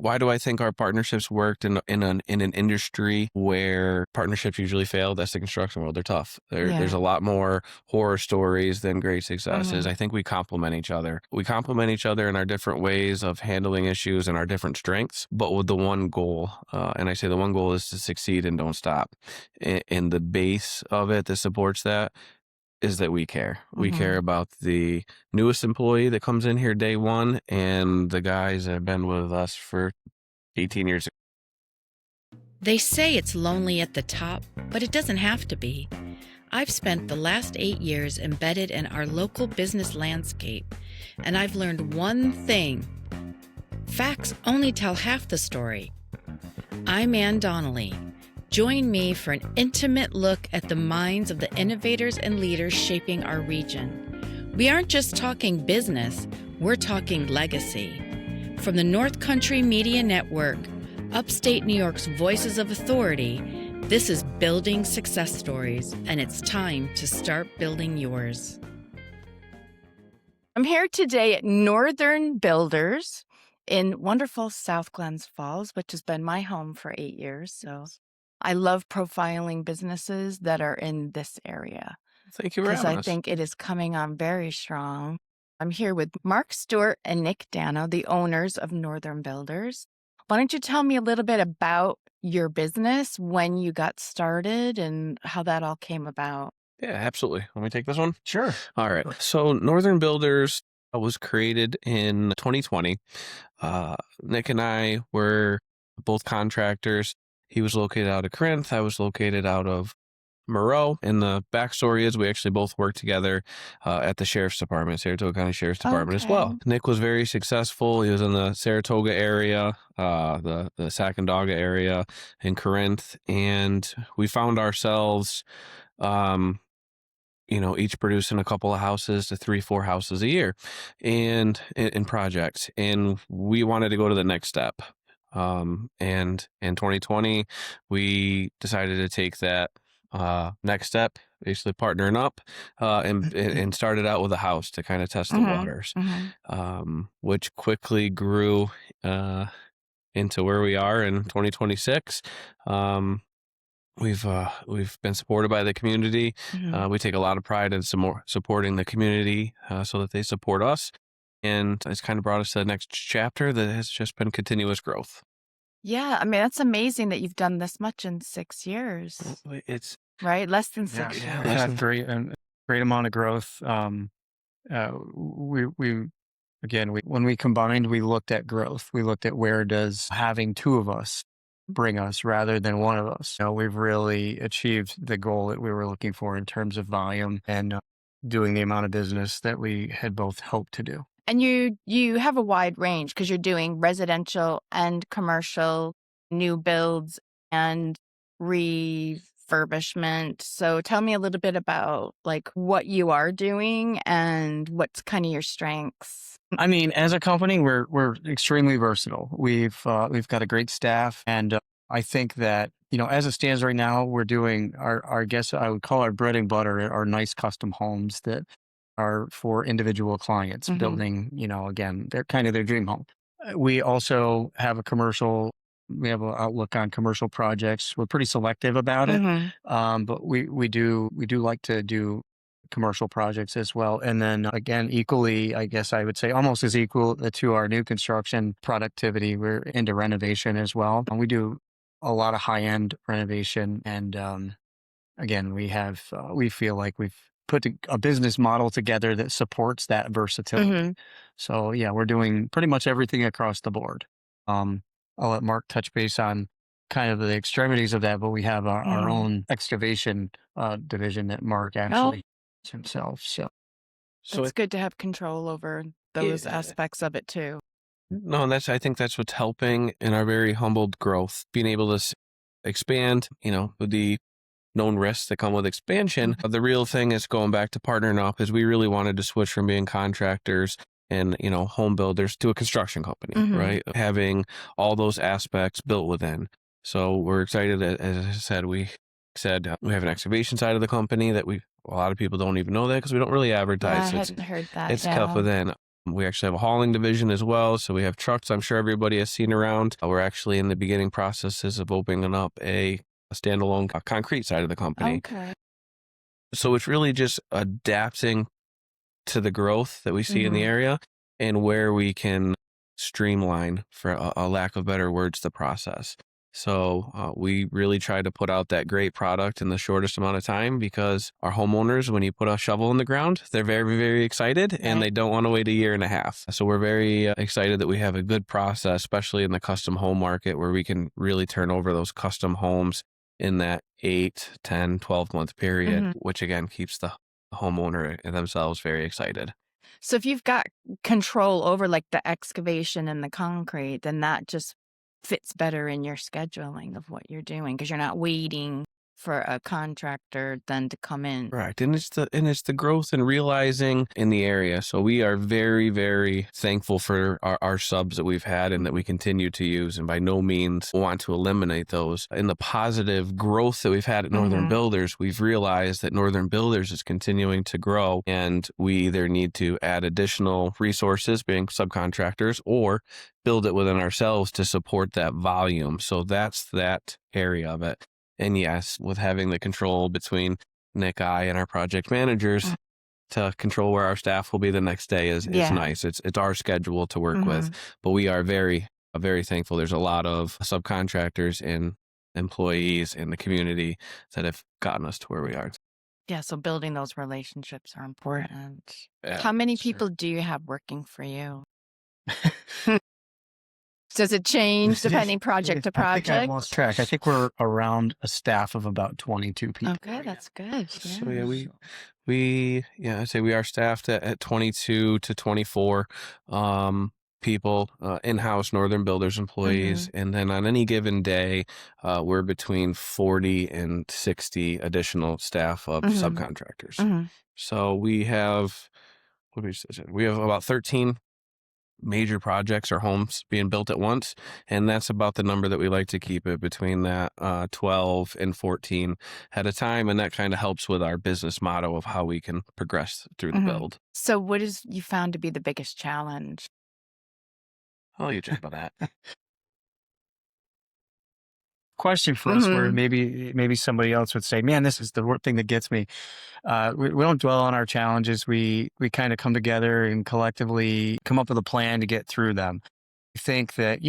Why do I think our partnerships worked in an industry where partnerships usually fail? That's the construction world. They're tough. There's a lot more horror stories than great successes. I think we complement each other. We complement each other in our different ways of handling issues and our different strengths, but with the one goal. And I say the one goal is to succeed and don't stop. And the base of it that supports that is that we care. We care about the newest employee that comes in here day one and the guys that have been with us for 18 years. They say it's lonely at the top, but it doesn't have to be. I've spent the last 8 years embedded in our local business landscape, and I've learned one thing. Facts only tell half the story. I'm Ann Donnelly. Join me for an intimate look at the minds of the innovators and leaders shaping our region. We aren't just talking business, we're talking legacy. From the North Country Media Network, Upstate New York's Voices of Authority, this is Building Success Stories, and it's time to start building yours. I'm here today at Northern Builders in wonderful South Glens Falls, which has been my home for 8 years. So I love profiling businesses that are in this area. Thank you for having us. Because I think it is coming on very strong. I'm here with Mark Stewart and Nick Denno, the owners of Northern Builders. Why don't you tell me a little bit about your business, when you got started, and how that all came about? Yeah, absolutely. Let me take this one. Sure. All right. So Northern Builders was created in 2020. Nick and I were both contractors. He was located out of Corinth. I was located out of Moreau. And the backstory is we actually both worked together at the Sheriff's Department, Saratoga County Sheriff's Department as well. Nick was very successful. He was in the Saratoga area, the Sacandaga area in Corinth. And we found ourselves, each producing a couple of houses to 3-4 houses a year and in projects. And we wanted to go to the next step. And in 2020, we decided to take that next step, basically partnering up, and started out with a house to kind of test the waters, which quickly grew into where we are in 2026. We've been supported by the community. We take a lot of pride in supporting the community so that they support us. And it's kind of brought us to the next chapter that has just been continuous growth. Yeah, I mean, that's amazing that you've done this much in 6 years. It's right, less than 6 Yeah, years. we've had great amount of growth. When we combined, we looked at growth. We looked at where does having two of us bring us rather than one of us. We've really achieved the goal that we were looking for in terms of volume and doing the amount of business that we had both hoped to do. And you have a wide range because you're doing residential and commercial, new builds and refurbishment. So tell me a little bit about like what you are doing and what's kind of your strengths. I mean, as a company, we're extremely versatile. We've got a great staff, and I think that as it stands right now, we're doing I guess I would call our bread and butter our nice custom homes that are for individual clients building, again, they're kind of their dream home. We also have we have an outlook on commercial projects. We're pretty selective about it. But we do like to do commercial projects as well. And then again, equally, I guess I would say almost as equal to our new construction productivity, we're into renovation as well. And we do a lot of high-end renovation. And again, we feel like we've put a business model together that supports that versatility. So yeah, we're doing pretty much everything across the board. I'll let Mark touch base on kind of the extremities of that, but we have our own excavation division that Mark actually himself. So it's good to have control over those aspects of it too. No, and I think that's what's helping in our very humbled growth, being able to expand, with the known risks that come with expansion. The real thing is going back to partnering up is we really wanted to switch from being contractors and, home builders to a construction company, right? Having all those aspects built within. So we're excited, as I said, we have an excavation side of the company that a lot of people don't even know that because we don't really advertise. I hadn't heard that. It's kept within. We actually have a hauling division as well. So we have trucks I'm sure everybody has seen around. We're actually in the beginning processes of opening up a standalone concrete side of the company. Okay. So it's really just adapting to the growth that we see in the area and where we can streamline, for a lack of better words, the process. So we really try to put out that great product in the shortest amount of time, because our homeowners, when you put a shovel in the ground, they're very, very excited and they don't want to wait a year and a half. So we're very excited that we have a good process, especially in the custom home market, where we can really turn over those custom homes in that 8, 10, 12-month period, which again keeps the homeowner themselves very excited. So if you've got control over like the excavation and the concrete, then that just fits better in your scheduling of what you're doing, because you're not waiting for a contractor then to come in. Right. And it's the growth and realizing in the area. So we are very, very thankful for our subs that we've had and that we continue to use, and by no means want to eliminate those. In the positive growth that we've had at Northern Builders, we've realized that Northern Builders is continuing to grow, and we either need to add additional resources, being subcontractors, or build it within ourselves to support that volume. So that's that area of it. And yes, with having the control between Nick, I, and our project managers to control where our staff will be the next day is nice. It's our schedule to work with, but we are very, very thankful. There's a lot of subcontractors and employees in the community that have gotten us to where we are. Yeah, so building those relationships are important. Yeah, How many people do you have working for you? Does it change depending project to I think I project? lost track. I think we're around a staff of about 22 people. Okay, that's good. So I'd say we are staffed at 22 to 24 people, in-house Northern Builders employees. And then on any given day, we're between 40 and 60 additional staff of subcontractors. So we have about 13 major projects or homes being built at once, and that's about the number that we like to keep it between, that 12 and 14 at a time, and that kind of helps with our business motto of how we can progress through the build. So what is you found to be the biggest challenge? I'll let you jump on that. Question for us, where maybe somebody else would say, man, this is the thing that gets me. We don't dwell on our challenges. We kind of come together and collectively come up with a plan to get through them. I think that,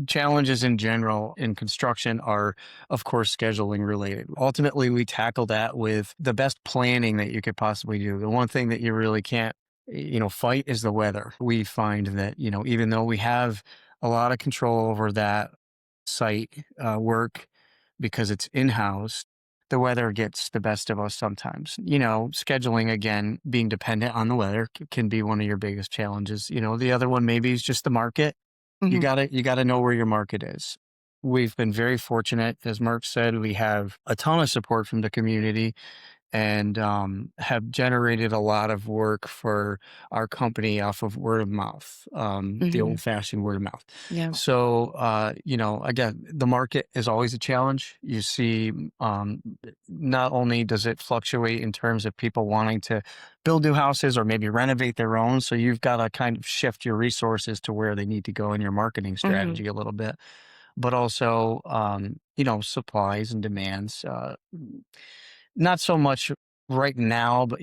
challenges in general in construction are, of course, scheduling related. Ultimately, we tackle that with the best planning that you could possibly do. The one thing that you really can't, fight is the weather. We find that, even though we have a lot of control over that site work because it's in-house, the weather gets the best of us sometimes. Scheduling, again, being dependent on the weather can be one of your biggest challenges. The other one maybe is just the market. You gotta know where your market is. We've been very fortunate. As Mark said, we have a ton of support from the community, and have generated a lot of work for our company off of word of mouth, the old-fashioned word of mouth. Yeah. So, again, the market is always a challenge. You see, not only does it fluctuate in terms of people wanting to build new houses or maybe renovate their own, so you've got to kind of shift your resources to where they need to go in your marketing strategy a little bit, but also, supplies and demands. Not so much right now, but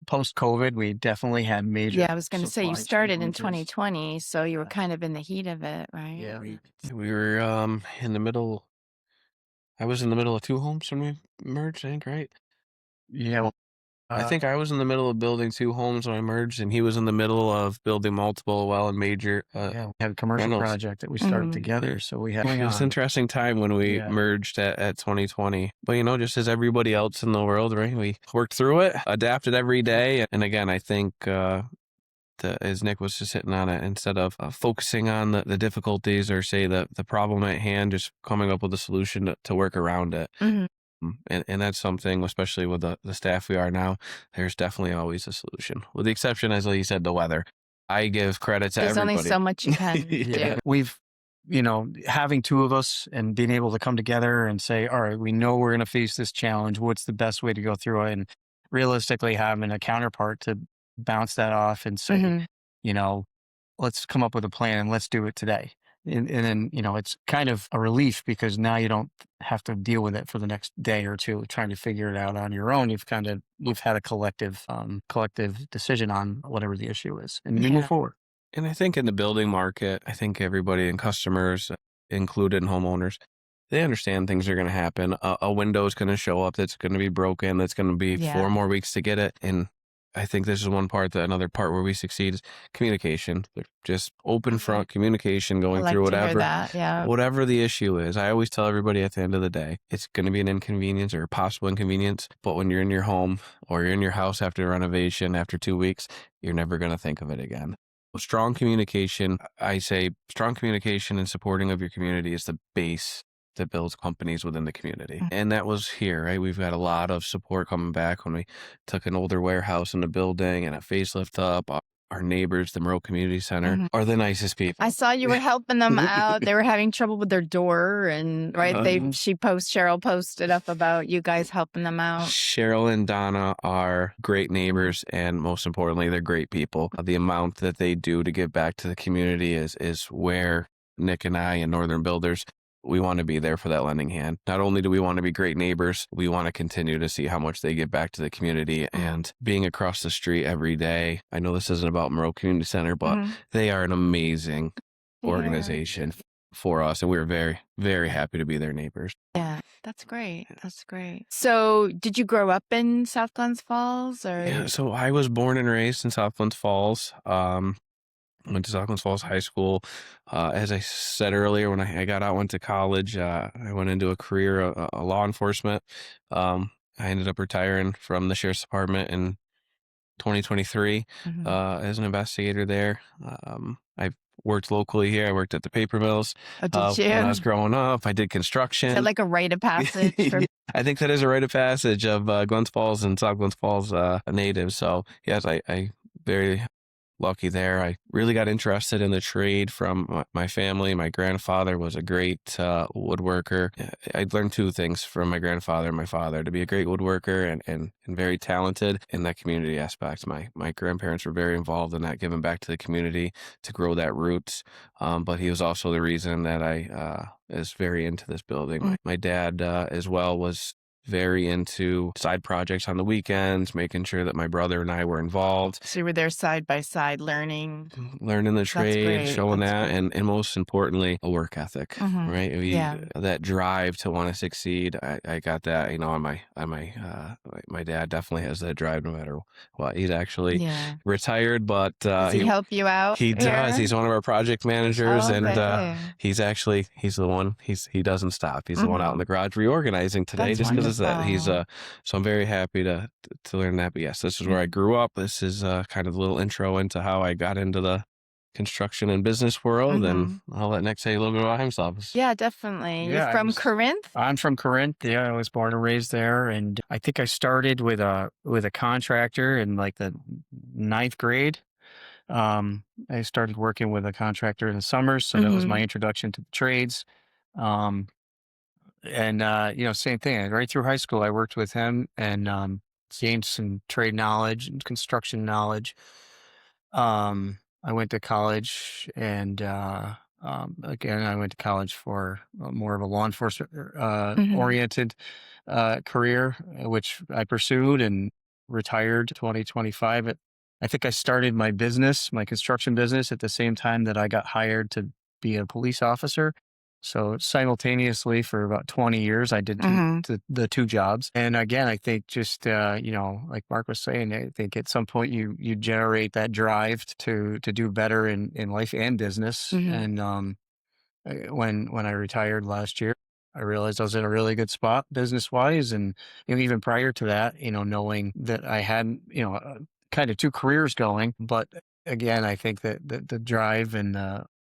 post-COVID, we definitely had major. Yeah, I was going to say you supply started in challenges. 2020, so you were kind of in the heat of it, right? Yeah. We were in the middle. I was in the middle of 2 homes when we merged, I think, right? Yeah. Well, I think I was in the middle of building 2 homes when I merged, and he was in the middle of building multiple and major. we had a commercial Reynolds. project that we started together, so we had. It was an interesting time when we merged at 2020. But, just as everybody else in the world, right, we worked through it, adapted every day. And again, I think as Nick was just hitting on it, instead of focusing on the difficulties or say the problem at hand, just coming up with a solution to work around it. And that's something, especially with the staff we are now, there's definitely always a solution. With the exception, as you said, the weather. I give credit to There's everybody. only so much you can do. We've, having 2 of us and being able to come together and say, all right, we know we're going to face this challenge. What's the best way to go through it? And realistically having a counterpart to bounce that off and say, you know, let's come up with a plan and let's do it today. And then, it's kind of a relief because now you don't have to deal with it for the next day or two, trying to figure it out on your own. You've had a collective decision on whatever the issue is, and you move Yeah. forward. And I think in the building market, I think everybody and customers, included and homeowners, they understand things are going to happen. A window is going to show up that's going to be broken. That's going to be 4 more weeks to get it. And I think this is another part where we succeed is communication. Just open front communication, I going like through to hear whatever that. Yeah. whatever the issue is. I always tell everybody at the end of the day, it's going to be an inconvenience or a possible inconvenience. But when you're in your home or you're in your house after renovation, after 2 weeks, you're never going to think of it again. Strong communication, I say strong communication and supporting of your community is the base that builds companies within the community. And that was here, right? We've got a lot of support coming back when we took an older warehouse in the building and a facelift up. Our neighbors, the Monroe Community Center, are the nicest people. I saw you were helping them out. They were having trouble with their door, and Cheryl posted up about you guys helping them out. Cheryl and Donna are great neighbors, and most importantly, they're great people. The amount that they do to give back to the community is where Nick and I and Northern Builders, we want to be there for that lending hand. Not only do we want to be great neighbors, we want to continue to see how much they give back to the community. And being across the street every day, I know this isn't about Monroe Community Center, but they are an amazing organization for us. And we're very, very happy to be their neighbors. Yeah, that's great. That's great. So did you grow up in South Glens Falls? Yeah, so I was born and raised in South Glens Falls. Went to South Glens Falls High School. As I said earlier, when I got out, went to college, I went into a career of law enforcement. I ended up retiring from the Sheriff's Department in 2023 as an investigator there. I worked locally here. I worked at the paper mills. Oh, did you? When I was growing up. I did construction. Is that like a rite of passage? I think that is a rite of passage of Glens Falls and South Glens Falls natives. So yes, I very lucky there. I really got interested in the trade from my family. My grandfather was a great woodworker. I learned 2 things from my grandfather and my father: to be a great woodworker and very talented in that community aspect. My grandparents were very involved in that, giving back to the community to grow that roots. But he was also the reason that I is very into this building. My dad as well was very into side projects on the weekends, making sure that my brother and I were involved. So you were there side by side learning The trade, showing That's that, and most importantly, a work ethic, right? Yeah. That drive to want to succeed. I got that, on my dad definitely has that drive no matter what. He's actually retired, but does he help you out? he does. He's one of our project managers, Oh, and okay. he's the one. He doesn't stop. He's the one out in the garage reorganizing today, That's just because that. wonderful. So I'm very happy to learn that. But yes, this is where I grew up. This is kind of a little intro into how I got into the construction and business world, and I'll let Nick say a little bit about himself. Yeah, definitely. Yeah, You're from Corinth? I'm from Corinth. Yeah, I was born and raised there, and I think I started with a contractor in like the 9th grade. I started working with a contractor in the summers, so that was my introduction to the trades. And same thing. Right through high school, I worked with him and gained some trade knowledge and construction knowledge. I went to college, and again, I went to college for more of a law enforcement oriented career, which I pursued and retired 2025. I think I started my construction business, at the same time that I got hired to be a police officer. So simultaneously for about 20 years, I did the 2 jobs. And again, I think just, like Mark was saying, I think at some point you generate that drive to do better in life and business. And when I retired last year, I realized I was in a really good spot business wise. And even prior to that, knowing that I had, kind of 2 careers going. But again, I think that the drive and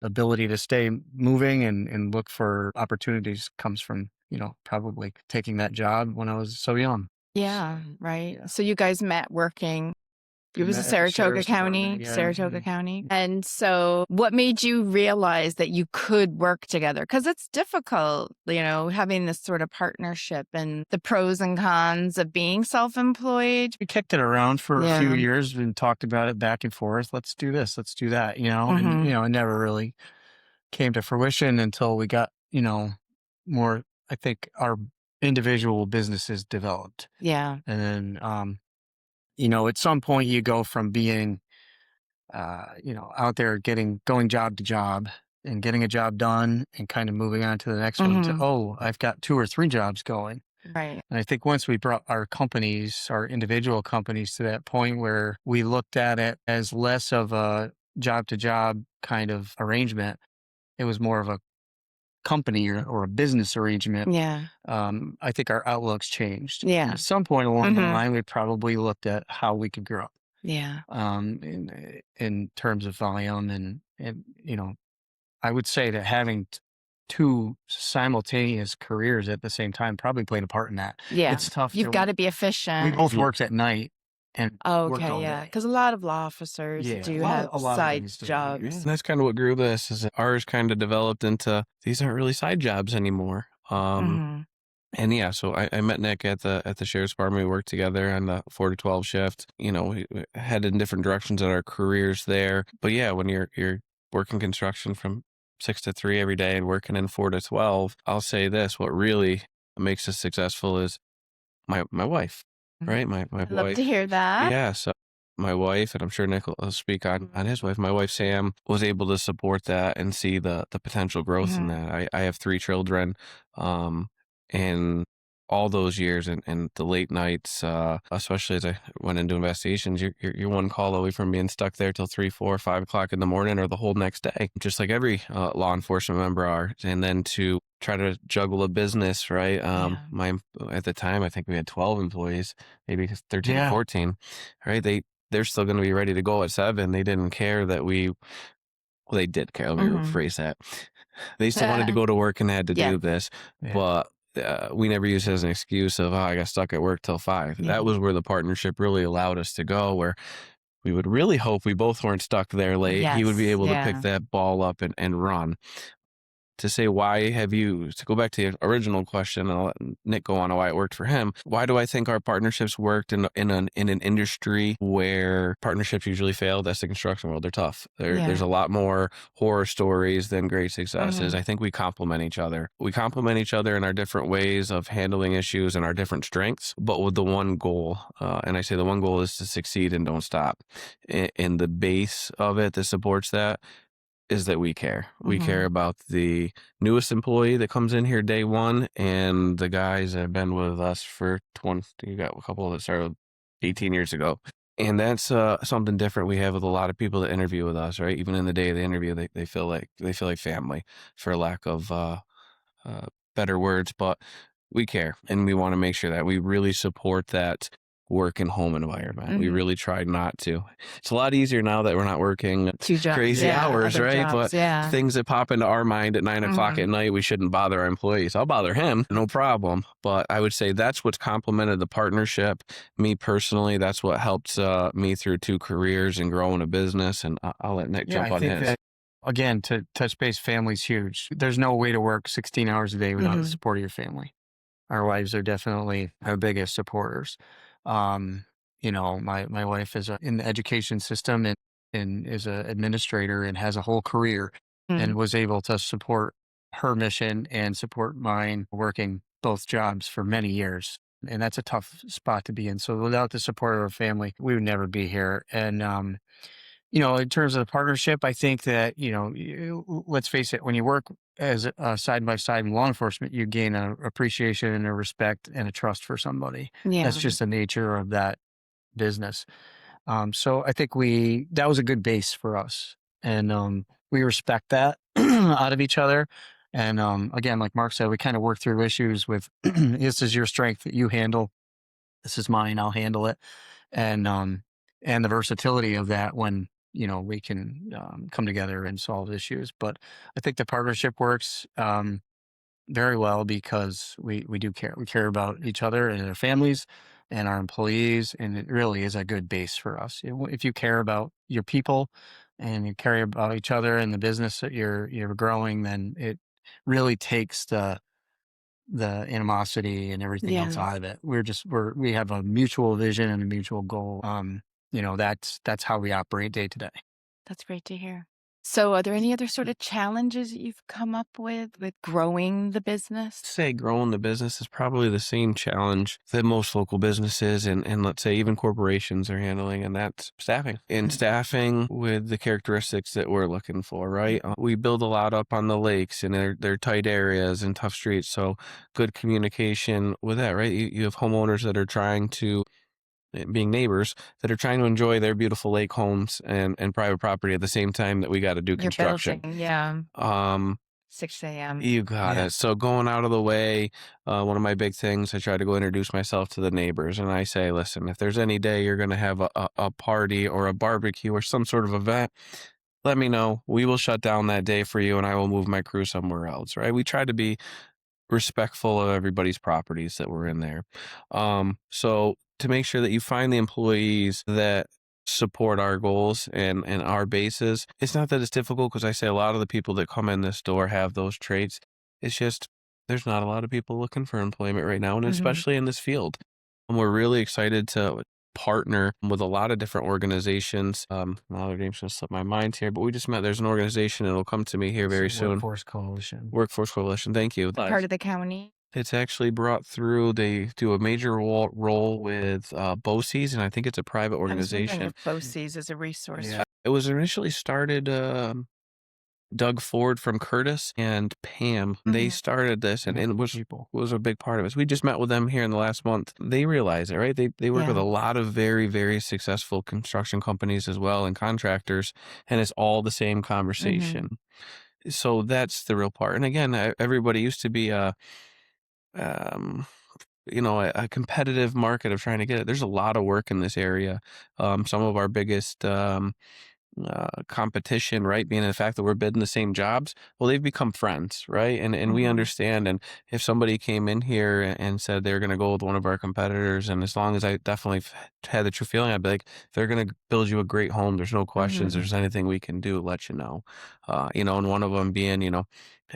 ability to stay moving and look for opportunities comes from, probably taking that job when I was so young. Yeah, right. So you guys met working It was a Sheriff's Department, yeah. Saratoga County. And so what made you realize that you could work together? Because it's difficult, having this sort of partnership and the pros and cons of being self-employed. We kicked it around for a few Yeah. years and talked about it back and forth. Let's do this, let's do that, and, it never really came to fruition until we got, more, I think our individual businesses developed. Yeah. And then, at some point you go from being, out there going job to job and getting a job done and kind of moving on to the next one to, oh, I've got 2 or 3 jobs going. Right. And I think once we brought our individual companies to that point where we looked at it as less of a job to job kind of arrangement, it was more of a company or a business arrangement. Yeah. I think our outlooks changed. Yeah. And at some point along the line, we probably looked at how we could grow. Yeah. In terms of volume and I would say that having 2 simultaneous careers at the same time probably played a part in that. Yeah. It's tough. You've got to be We efficient. both worked at night and worked Okay. all Yeah. day. Because a lot of law officers do have a lot of side things do. Yeah, jobs. and that's kind of what grew this. Is that ours kind of developed into these aren't really side jobs anymore. And yeah, so I met Nick at the sheriff's department. We worked together on the 4 to 12 shift. We headed in different directions at our careers there. But yeah, when you're working construction from 6 to 3 every day and working in 4 to 12, I'll say this: what really makes us successful is my wife, right? My I'd wife. love to hear that. Yeah, so my wife, and I'm sure Nick will speak on his wife. My wife Sam was able to support that and see the potential growth in that. I have 3 children, and all those years and the late nights, especially as I went into investigations, you're one call away from being stuck there till 3, 4, 5 o'clock in the morning or the whole next day, just like every law enforcement member are. And then to try to juggle a business, right? At the time, I think we had 12 employees, maybe 13 or 14, right? They're still going to be ready to go at 7. They didn't care that they did care. Let me rephrase that. They still wanted to go to work and had to do this, but we never used it as an excuse of, I got stuck at work till 5. That was where the partnership really allowed us to go, where we would really hope we both weren't stuck there late. He would be able to pick that ball up and run. To say, to go back to the original question, and I'll let Nick go on why it worked for him. Why do I think our partnerships worked in an industry where partnerships usually fail? That's the construction world. They're tough. There's a lot more horror stories than great successes. I think we complement each other. We complement each other in our different ways of handling issues and our different strengths, but with the one goal. And I say the one goal is to succeed and don't stop. And the base of it that supports that is that we care. We care about the newest employee that comes in here day one and the guys that have been with us for 20, you got a couple that started 18 years ago. And that's something different we have with a lot of people that interview with us, right? Even in the day of the interview, they feel like family, for lack of better words, but we care and we want to make sure that we really support that work and home environment. We really tried not to. It's a lot easier now that we're not working 2 jobs, crazy hours, right? Jobs, but things that pop into our mind at 9 o'clock at night, we shouldn't bother our employees. I'll bother him, no problem. But I would say that's what's complemented the partnership. Me personally, that's what helped me through 2 careers and growing a business. And I'll let Nick jump on his. That, again, to touch base, family's huge. There's no way to work 16 hours a day without the support of your family. Our wives are definitely our biggest supporters. My wife is in the education system and is an administrator and has a whole career and was able to support her mission and support mine, working both jobs for many years. And that's a tough spot to be in. So without the support of our family, we would never be here. And, in terms of the partnership, I think that, let's face it, when you work as side by side in law enforcement, you gain an appreciation and a respect and a trust for somebody. That's just the nature of that business. So I think that was a good base for us. And we respect that out of each other. And again, like Mark said, we kind of work through issues with, this is your strength that you handle. This is mine, I'll handle it. And the versatility of that when, we can come together and solve issues. But I think the partnership works very well because we do care. We care about each other and our families. and our employees, and it really is a good base for us. If you care about your people and you care about each other and the business that you're growing, then it really takes the animosity and everything else Yeah, out of it. We have a mutual vision and a mutual goal. That's how we operate day to day. that's great to hear. So, are there any other sort of challenges that you've come up with growing the business? Say growing the business is probably the same challenge that most local businesses and let's say even corporations are handling, and that's staffing. And staffing with the characteristics that we're looking for, right? We build a lot up on the lakes and they're tight areas and tough streets, so good communication with that, right? You have homeowners that are trying to being neighbors that are trying to enjoy their beautiful lake homes and private property at the same time that we got to do You're construction. building, yeah, Um, 6 a.m. you got Yeah. it. So going out of the way, one of my big things, I try to go introduce myself to the neighbors, and I say, listen, if there's any day you're going to have a party or a barbecue or some sort of event, let me know. We will shut down that day for you, and I will move my crew somewhere else, right? We try to be respectful of everybody's properties that were in there. So to make sure that you find the employees that support our goals and our bases, it's not that it's difficult because I say a lot of the people that come in this door have those traits. It's just there's not a lot of people looking for employment right now, and Mhm. especially in this field. And we're really excited to partner with a lot of different organizations. Now their name's gonna slip my mind here, but we just met. There's an organization, and it'll come to me here It's very a soon. workforce coalition. Workforce Coalition. Thank you. Part of the county. It's actually brought through. They do a major role with BOCES, and I think it's a private I was wondering organization. if BOCES is a resource. Yeah. It was initially started. Doug Ford from Curtis and Pam, they Mhm. started this and it People. was a big part of it. So we just met with them here in the last month. They realize it, right? They work with Yeah. a lot of very, very successful construction companies as well and contractors, and it's all the same Mhm. conversation. So that's the real part. And again, everybody used to be um, a competitive market of trying to get it. There's a lot of work in this area. Some of our biggest competition, right? Being the fact that we're bidding the same jobs, well, they've become friends, right? And we Mhm. understand. And if somebody came in here and said they're going to go with one of our competitors, and as long as I definitely had the true feeling, I'd be like, if they're going to build you a great home, there's no questions. Mhm. There's anything we can do, let you know. And one of them being,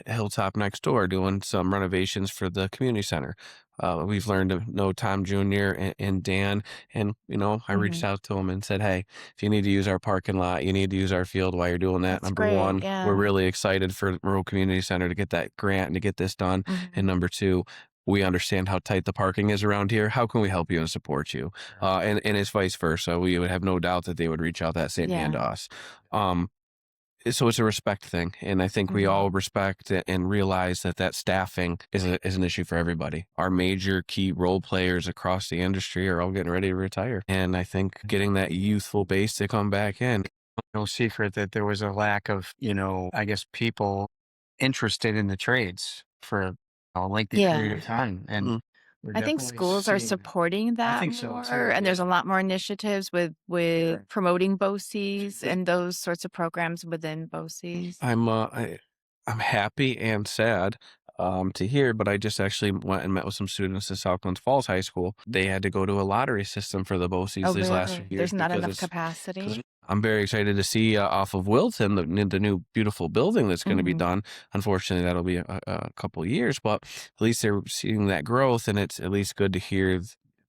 Hilltop next door doing some renovations for the community center. We've learned to know Tom Jr. and Dan, and I reached Mhm. out to him and said, "Hey, if you need to use our parking lot, you need to use our field while you're doing that. That's Number great. one, we're Yeah. really excited for Rural Community Center to get that grant and to get this done. And Mhm. number two, we understand how tight the parking is around here. How can we help you and support you? And it's vice versa. We would have no doubt that they would reach out that same hand to Yeah. us. Um, so it's a respect thing, and I think we Mhm. all respect and realize that staffing is an issue for everybody. Our major key role players across the industry are all getting ready to retire, and I think getting that youthful base to come back in. No secret that there was a lack of, I guess, people interested in the trades for a lengthy period Yeah. of time. And Mm, we're I think definitely schools are seeing, supporting I that think so more, too. and there's a lot more initiatives with Sure. promoting BOCES and those sorts of programs within BOCES. I'm happy and sad to hear, but I just actually went and met with some students at Southland Falls High School. They had to go to a lottery system for the BOCES Oh, these last few really? years There's not because enough it's because capacity? I'm very excited to see off of Wilton the new beautiful building that's going to be Mhm. done. Unfortunately, that'll be a couple of years, but at least they're seeing that growth, and it's at least good to hear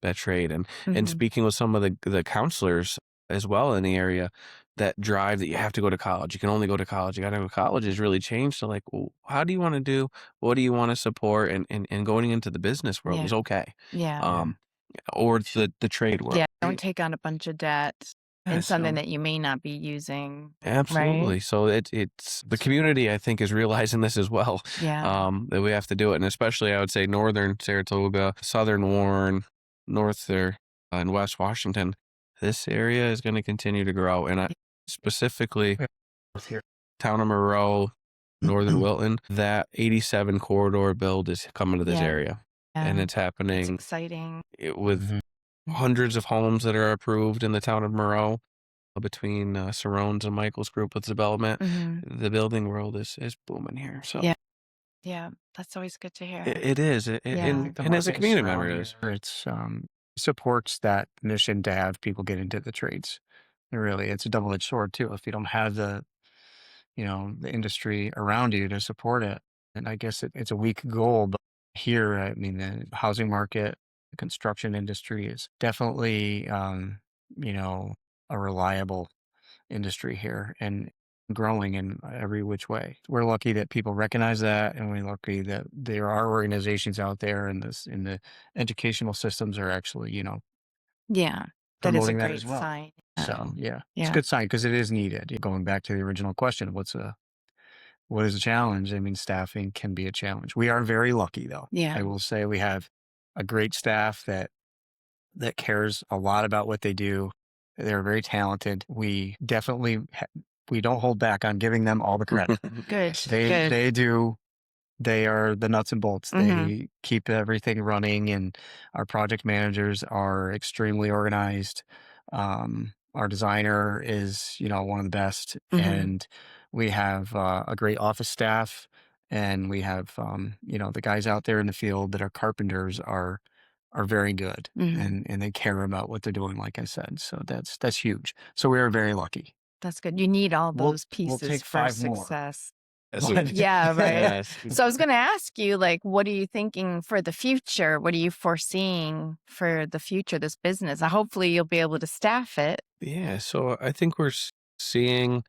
that trade. And Mhm. speaking with some of the counselors as well in the area that drive that you have to go to college. You can only go to college. You got to go to college has really changed. So like, well, how do you want to do? What do you want to support? And going into the business world Yeah. is okay. Yeah. Um, or the trade world. Yeah. Don't take on a bunch of debt Yeah, in something so that you may not be using, right? absolutely. So it's the community I think is realizing this as well. Yeah. That we have to do it, and especially I would say northern Saratoga, southern Warren, north there, and West Washington. This area is going to continue to grow, and I specifically Here. town of Monroe, northern Wilton, that 87 corridor build is coming to this Yeah. area, and Yeah. it's It's happening exciting. with hundreds of homes that are approved in the town of Monroe between Sarone's and Michael's group with development. Mhm. The building world is booming here. So Yeah. Yeah. That's always good to hear. it is, Yeah. The and as a market is community member, it strong is. here. It's supports that mission to have people get into the trades. And really, it's a double-edged sword too. If you don't have the industry around you to support it, and I guess it's a weak goal, but here, I mean, the housing market, the construction industry is definitely, you know, a reliable industry here and growing in every which way. We're lucky that people recognize that, and we're lucky that there are organizations out there and the educational systems are actually, Yeah. That is a promoting that as great well. sign. So yeah, it's a Yeah. good sign because it is needed. Going back to the original question, what is a challenge? I mean, staffing can be a challenge. We are very lucky though. Yeah. I will say we have a great staff that cares a lot about what they do. They're very talented. We definitely we don't hold back on giving them all the credit. Good. They Good. they do. They are the nuts and bolts. They keep everything running, and our project managers are extremely organized. Our designer is, one of the best, and we have a great office staff, and we have, the guys out there in the field that are carpenters are very good, and they care about what they're doing. Like I said, so that's huge. So we are very lucky. That's good. You need all We'll those we'll pieces take for 5 more. success. Yeah, Yeah, right. yes. So I was going to ask you, like, what are you thinking for the future? What are you foreseeing for the future, this business? Hopefully you'll be able to staff it. Yeah, so I think we're seeing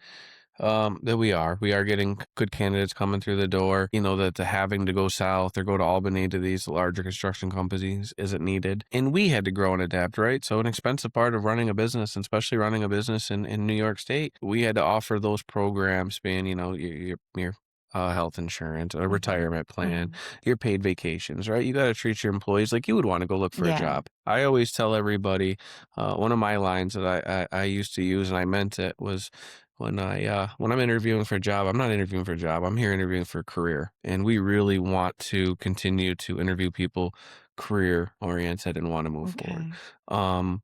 that we are getting good candidates coming through the door. That the having to go south or go to Albany to these larger construction companies isn't needed. And we had to grow and adapt, right? So an expensive part of running a business, and especially running a business in New York State, we had to offer those programs, being, your health insurance, a retirement plan, your paid vacations, right? You got to treat your employees like you would want to go look for a job. I always tell everybody, one of my lines that I used to use, and I meant it, was when I'm interviewing for a job, I'm not interviewing for a job. I'm here interviewing for a career. And we really want to continue to interview people career oriented and want to move forward.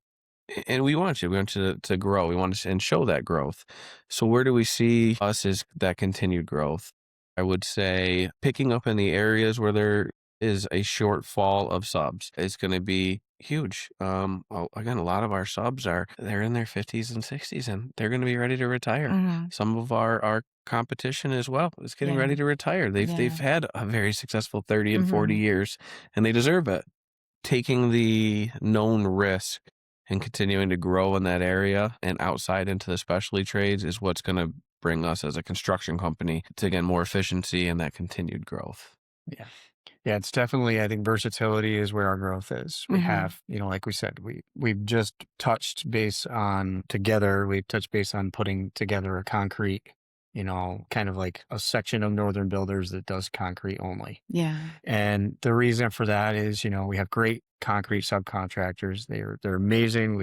And we want you. We want you to grow. We want to and show that growth. So where do we see us as that continued growth? I would say picking up in the areas where there is a shortfall of subs is going to be huge. Again, a lot of our subs they're in their 50s and 60s, and they're going to be ready to retire. Some of our competition as well is getting ready to retire. They've had a very successful 30 and 40 years, and they deserve it. Taking the known risk and continuing to grow in that area and outside into the specialty trades is what's going to bring us as a construction company to, again, more efficiency and that continued growth. Yeah. Yeah, it's definitely, I think versatility is where our growth is. We have, like we said, we've just touched base on putting together a concrete, kind of like a section of Northern Builders that does concrete only. Yeah. And the reason for that is, we have great concrete subcontractors. They're amazing.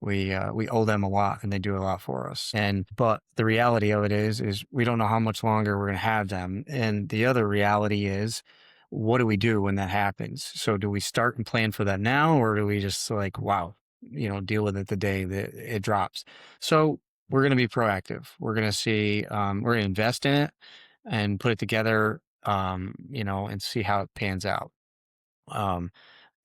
We owe them a lot, and they do a lot for us. But the reality of it is we don't know how much longer we're going to have them. And the other reality is, what do we do when that happens? So do we start and plan for that now, or do we just deal with it the day that it drops? So we're going to be proactive. We're going to see, we're going to invest in it and put it together, and see how it pans out. And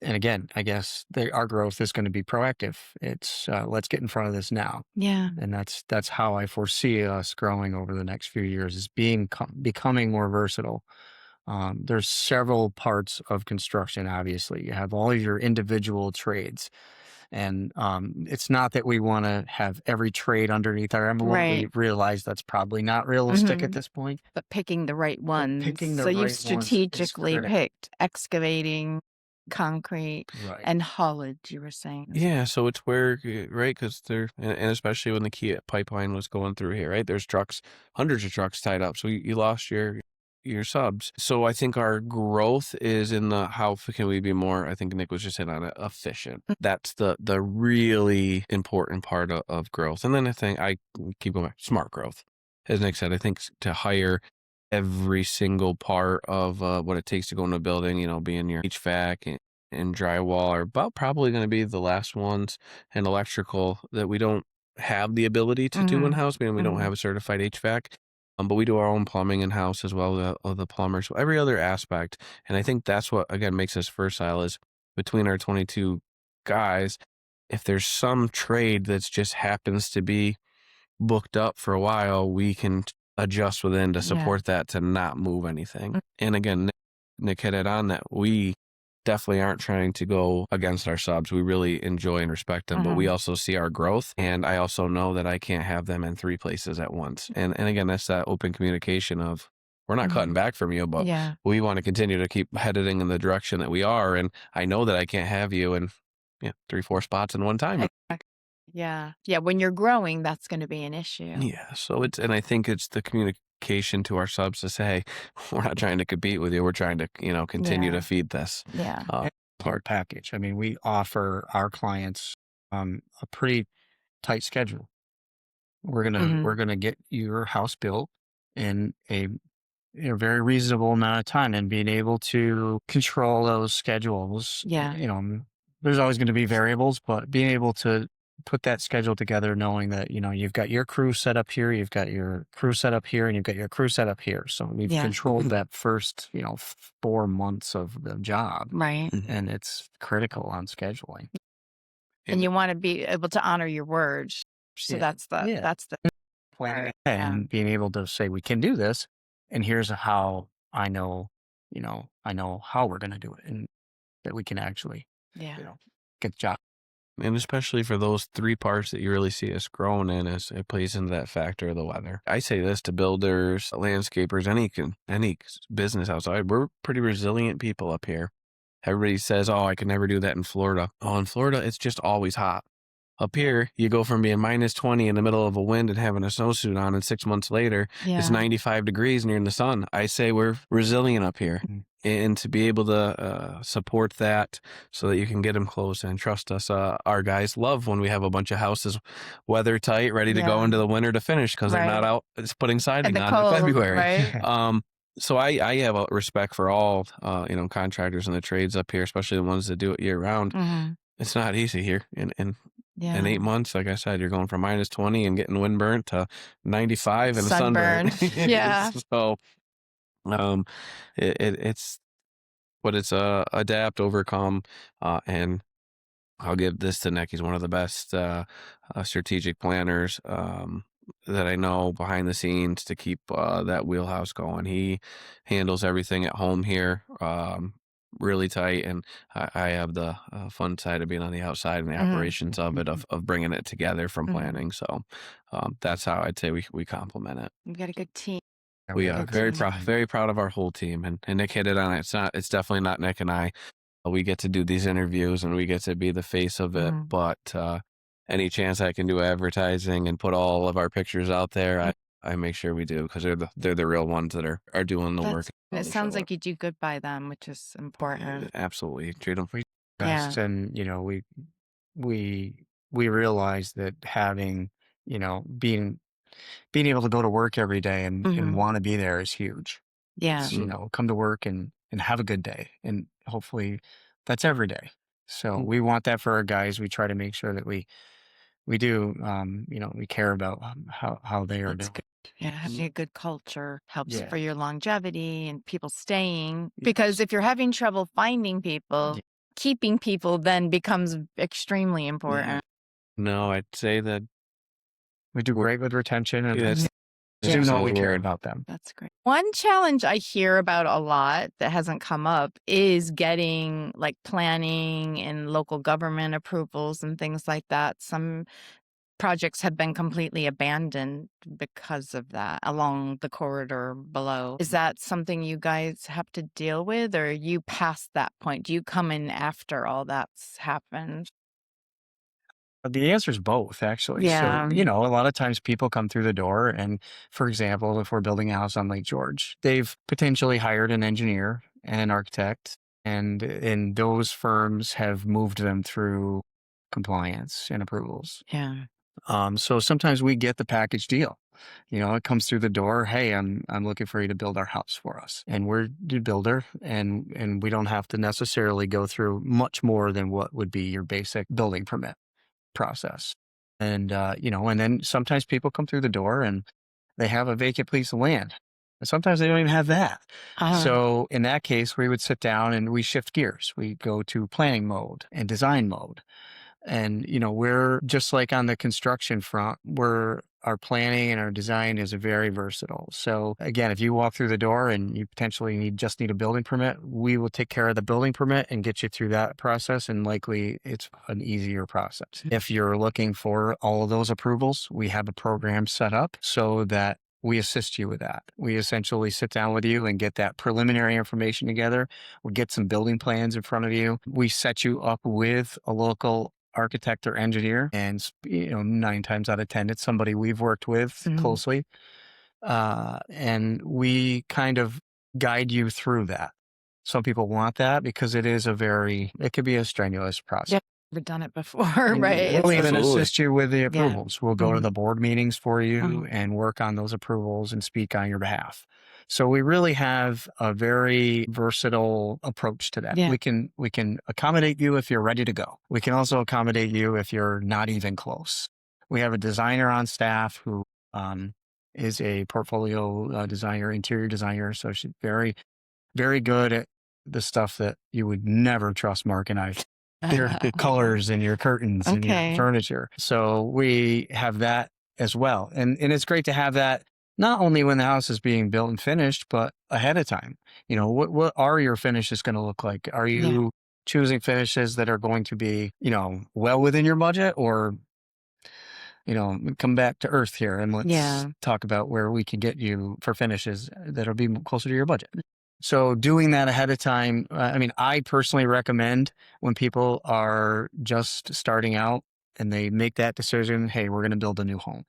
again, I guess our growth is going to be proactive. It's let's get in front of this now. Yeah. And that's how I foresee us growing over the next few years, is becoming more versatile. There's several parts of construction. Obviously, you have all of your individual trades, and it's not that we want to have every trade underneath our envelope. Right. We realize that's probably not realistic at this point. But picking the right ones. picking the So right you've ones is strategically critical. picked excavating, concrete, Right. and haulage, you were saying. Yeah, so it's where, right, because and especially when the key pipeline was going through here, right? There's hundreds of trucks tied up. So you lost your subs. So I think our growth is in the how can we be more, I think Nick was just hitting on it, efficient. That's the really important part of growth. And then I think I keep going back, smart growth. As Nick said, I think to hire every single part of what it takes to go into a building, being your HVAC and drywall are about probably going to be the last ones, and electrical that we don't have the ability to do in-house. We don't have a certified HVAC. But we do our own plumbing in-house as well, the plumbers, so every other aspect. And I think that's what, again, makes us versatile, is between our 22 guys, if there's some trade that's just happens to be booked up for a while, we can adjust within to support that to not move anything. And again, Nick hit it on that we definitely aren't trying to go against our subs. We really enjoy and respect them, but we also see our growth. And I also know that I can't have them in 3 places at once. And again, that's that open communication of we're not cutting back from you, but we want to continue to keep heading in the direction that we are. And I know that I can't have you in 3-4 spots in one time. Yeah. When you're growing, that's going to be an issue. Yeah. So and I think it's the communication to our subs to say, hey, we're not trying to compete with you. We're trying to, continue to feed this. Yeah. Part package. I mean, we offer our clients a pretty tight schedule. We're gonna get your house built in a very reasonable amount of time, and being able to control those schedules. Yeah. There's always going to be variables, but being able to put that schedule together, knowing that, you've got your crew set up here, you've got your crew set up here, and you've got your crew set up here. So we've controlled that first, 4 months of the job. Right. And it's critical on scheduling. And you want to be able to honor your words. So that's the planning and being able to say, we can do this. And here's how I know, I know how we're going to do it, and that we can actually, get the job. And especially for those 3 parts that you really see us growing in, as it plays into that factor of the weather. I say this to builders, landscapers, any business outside. We're pretty resilient people up here. Everybody says, oh, I can never do that in Florida. Oh, in Florida, it's just always hot. Up here, you go from being minus 20 in the middle of a wind and having a snowsuit on, and 6 months later, it's 95 degrees and you're in the sun. I say we're resilient up here. And to be able to support that so that you can get them close and trust us. Our guys love when we have a bunch of houses weather tight, ready to go into the winter to finish, because they're not out putting siding on in February. Right? So I have a respect for all, contractors and the trades up here, especially the ones that do it year round. It's not easy here. In 8 months, like I said, you're going from minus 20 and getting wind burnt to 95 and sunburn. So, it's adapt, overcome, and I'll give this to Nick. He's one of the best strategic planners that I know behind the scenes to keep that wheelhouse going. He handles everything at home here really tight, and I have the fun side of being on the outside and the operations of it, of bringing it together from planning. So that's how I'd say we complement it. You've got a good team. We are very proud of our whole team, and Nick hit it on it. It's definitely not Nick and I. We get to do these interviews and we get to be the face of it, but any chance I can do advertising and put all of our pictures out there, I make sure we do, because they're the real ones that are doing the work. It sounds like you do good by them, which is important. Absolutely, treat them best, and we realize that having being able to go to work every day and want to be there is huge. Yeah, come to work and have a good day, and hopefully that's every day. So we want that for our guys. We try to make sure that we do, we care about how they are doing. Good. Yeah, having a good culture helps for your longevity and people staying. Because if you're having trouble finding people, keeping people then becomes extremely important. No, I'd say that we do great with retention, and do know we care about them. That's great. One challenge I hear about a lot that hasn't come up is getting like planning and local government approvals and things like that. Some projects have been completely abandoned because of that along the corridor below. Is that something you guys have to deal with, or are you past that point? Do you come in after all that's happened? The answer is both, actually. Yeah. So, a lot of times people come through the door, and for example, if we're building a house on Lake George, they've potentially hired an engineer and an architect, and those firms have moved them through compliance and approvals. Yeah. So sometimes we get the package deal. It comes through the door. Hey, I'm looking for you to build our house for us, and we're the builder, and we don't have to necessarily go through much more than what would be your basic building permit process. And and then sometimes people come through the door and they have a vacant piece of land, And sometimes they don't even have that. Uh, So in that case, we would sit down and we shift gears. We go to planning mode and design mode. And, we're just like on the construction front, our planning and our design is very versatile. So again, if you walk through the door and you potentially just need a building permit, we will take care of the building permit and get you through that process. And likely it's an easier process. If you're looking for all of those approvals, we have a program set up so that we assist you with that. We essentially sit down with you and get that preliminary information together. We get some building plans in front of you. We set you up with a local architect or engineer, and 9 times out of 10 it's somebody we've worked with closely, and we kind of guide you through that. Some people want that because it could be a strenuous process. yeah, never done it before, And right? we'll even Absolutely. assist you with the approvals. We'll go to the board meetings for you Mhm. and work on those approvals and speak on your behalf. So we really have a very versatile approach to that. Yeah. We can accommodate you if you're ready to go. We can also accommodate you if you're not even close. We have a designer on staff who is a portfolio designer, interior designer. So she's very, very good at the stuff that you would never trust Mark and I. Your colors and your curtains and your Okay. furniture. So we have that as well. And it's great to have that not only when the house is being built and finished, but ahead of time. What are your finishes going to look like? Are you choosing finishes that are going to be, well within your budget, or come back to earth here and let's talk about where we can get you for finishes that'll be closer to your budget. So doing that ahead of time, I personally recommend when people are just starting out and they make that decision, hey, we're going to build a new home.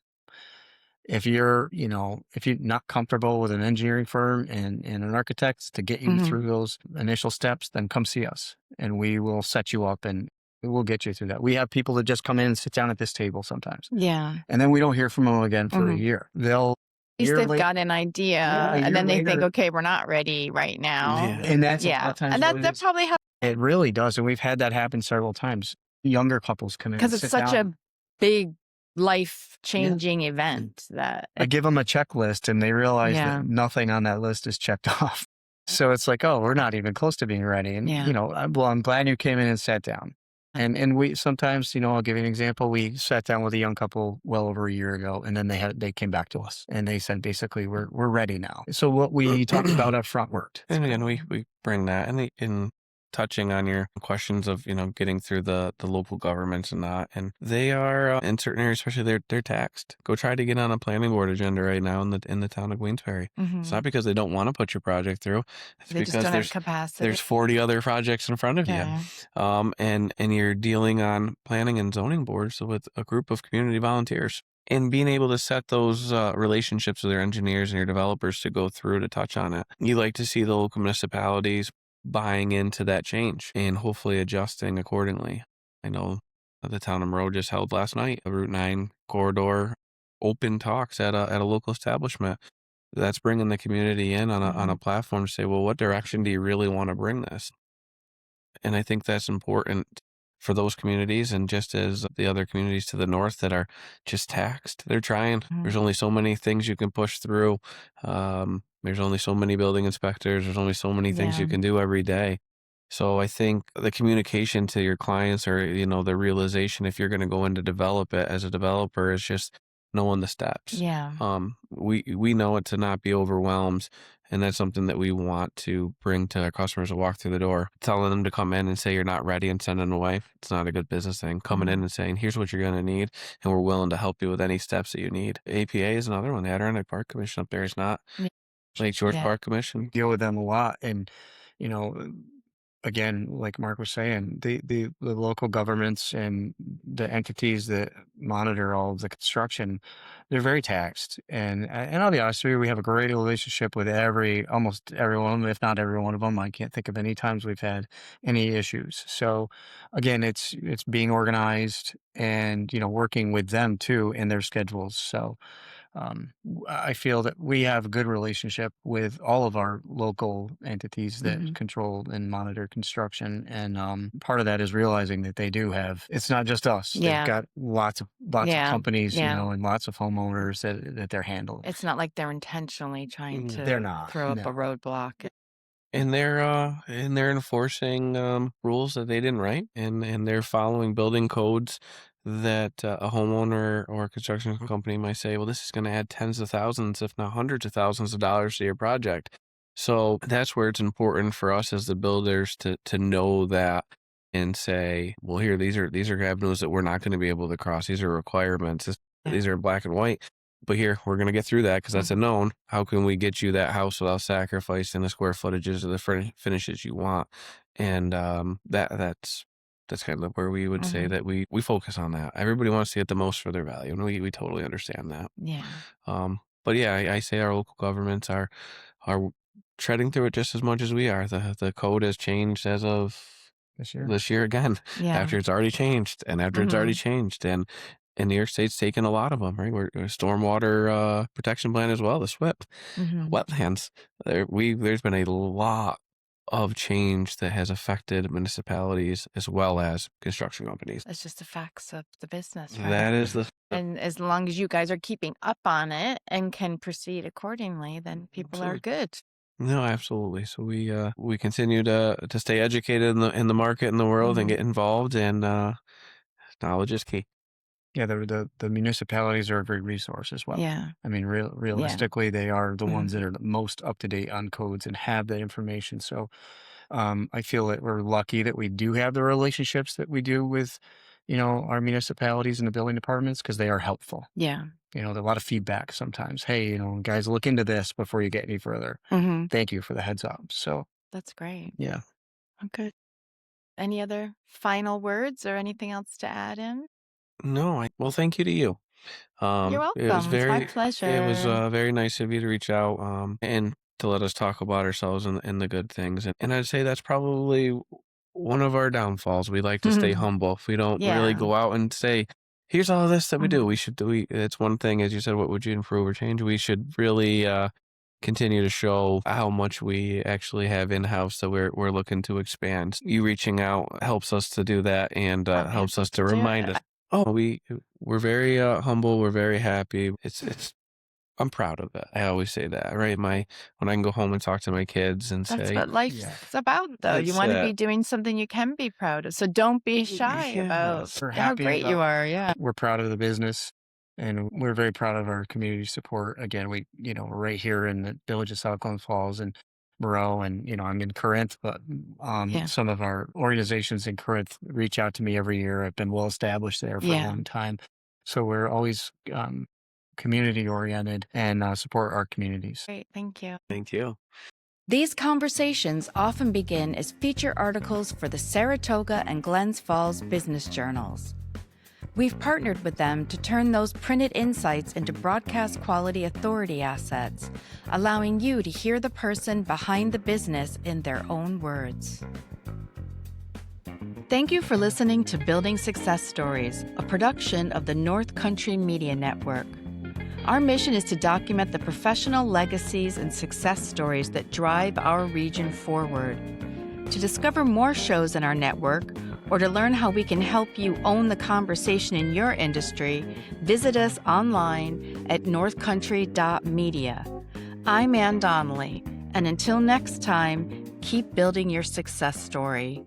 If you're not comfortable with an engineering firm and an architect to get you through those initial steps, then come see us and we will set you up and we'll get you through that. We have people that just come in and sit down at this table sometimes. Yeah. And then we don't hear from them again for a year. At least they've got an idea, and then they think, okay, we're not ready right now. Yeah. And that's a lot of times and what it that is. probably helps It really does. And we've had that happen several times. Younger couples come in because and it's sit such down. a big life-changing event that I give them a checklist and they realize Yeah. that nothing on that list is checked off. So it's like, oh, we're not even close to being ready. And, I'm glad you came in and sat down. And we sometimes, I'll give you an example. We sat down with a young couple well over a year ago, and then they came back to us and they said, basically, we're ready now. So what we talked about up front worked. And again, we bring that in touching on your questions of, getting through the local governments and that. And they are, in certain areas, especially they're taxed. Go try to get on a planning board agenda right now in the town of Queensbury. It's not because they don't want to put your project through. It's they just because don't have capacity. there's 40 other projects in front of you. And you're dealing on planning and zoning boards with a group of community volunteers. And being able to set those relationships with your engineers and your developers to go through to touch on it. You like to see the local municipalities buying into that change and hopefully adjusting accordingly. I know the town of Monroe just held last night a Route 9 corridor open talks at a local establishment. That's bringing the community in on a platform to say, well, what direction do you really want to bring this? And I think that's important for those communities, and just as the other communities to the north that are just taxed, they're trying. There's only so many things you can push through. There's only so many building inspectors. There's only so many things you can do every day. So I think the communication to your clients, or the realization, if you're going to go in to develop it as a developer, is just knowing the steps. Yeah. We know it to not be overwhelmed. And that's something that we want to bring to our customers to walk through the door. Telling them to come in and say you're not ready and sending them away, it's not a good business thing. Coming in and saying, here's what you're going to need, and we're willing to help you with any steps that you need. APA is another one. The Adirondack Park Commission up there is not. Lake George Park Commission. Deal with them a lot. And, again, like Mark was saying, the local governments and the entities that monitor all of the construction, they're very taxed. And I'll be honest with you, we have a great relationship with almost everyone, if not every one of them. I can't think of any times we've had any issues. So again, it's being organized and, working with them too in their schedules. So I feel that we have a good relationship with all of our local entities that control and monitor construction. And part of that is realizing that they do have, it's not just us. They've Yeah. got lots of companies, Yeah. and lots of homeowners that they're handling. It's not like they're intentionally trying They're to not. throw up No. a roadblock. And they're enforcing rules that they didn't write, and they're following building codes that a homeowner or a construction company might say, well, this is going to add tens of thousands, if not hundreds of thousands of dollars to your project. So that's where it's important for us as the builders to know that and say, well, here, these are avenues that we're not going to be able to cross. These are requirements. These are black and white. But here, we're going to get through that because that's a known. How can we get you that house without sacrificing the square footages or the finishes you want? And that's kind of where we would say that we focus on that. Everybody wants to get the most for their value, and we totally understand that. Yeah. But yeah, I say our local governments are treading through it just as much as we are. The code has changed as of this year again, Yeah. after it's already changed, and after it's already changed, and New York State's taken a lot of them, right? We're stormwater protection plan as well, the SWIP, wetlands. There's been a lot of change that has affected municipalities as well as construction companies. That's just the facts of the business, right? That is And as long as you guys are keeping up on it and can proceed accordingly, then people are good. No, absolutely. So we continue to stay educated in the market in the world and get involved, and knowledge is key. Yeah, the municipalities are a great resource as well. Yeah. I mean, realistically, they are the ones that are the most up to date on codes and have that information. So I feel that we're lucky that we do have the relationships that we do with, our municipalities and the building departments, because they are helpful. Yeah. There's a lot of feedback sometimes. Hey, guys, look into this before you get any further. Thank you for the heads up. So That's great. yeah. Okay. Any other final words or anything else to add in? No, well, thank you to you. You're welcome. It was It's my It was pleasure. very nice of you to reach out and to let us talk about ourselves and the good things. And I'd say that's probably one of our downfalls. We like to stay humble. We don't really Yeah. go out and say, here's all this that we do. We should do. It's one thing, as you said, what would you improve or change? We should really continue to show how much we actually have in-house that we're looking to expand. You reaching out helps us to do that, and helps us to remind us. Oh, we're very humble. We're very happy. I'm proud of it. I always say that, right? When I can go home and talk to my kids and That's say, what life's about, though. You That's want to be it. doing something you can be proud of. So don't be shy about Yes. We're how happy great you about- are. Yeah. We're proud of the business, and we're very proud of our community support. Again, we're right here in the village of South Glens Falls and Moreau, and I'm in Corinth, but some of our organizations in Corinth reach out to me every year. I've been well established there for a long time, so we're always community oriented and support our communities. Great. Thank you. Thank you. These conversations often begin as feature articles for the Saratoga and Glens Falls business journals. We've partnered with them to turn those printed insights into broadcast quality authority assets, allowing you to hear the person behind the business in their own words. Thank you for listening to Building Success Stories, a production of the North Country Media Network. Our mission is to document the professional legacies and success stories that drive our region forward. To discover more shows in our network, or to learn how we can help you own the conversation in your industry, visit us online at northcountry.media. I'm Ann Donnelly, and until next time, keep building your success story.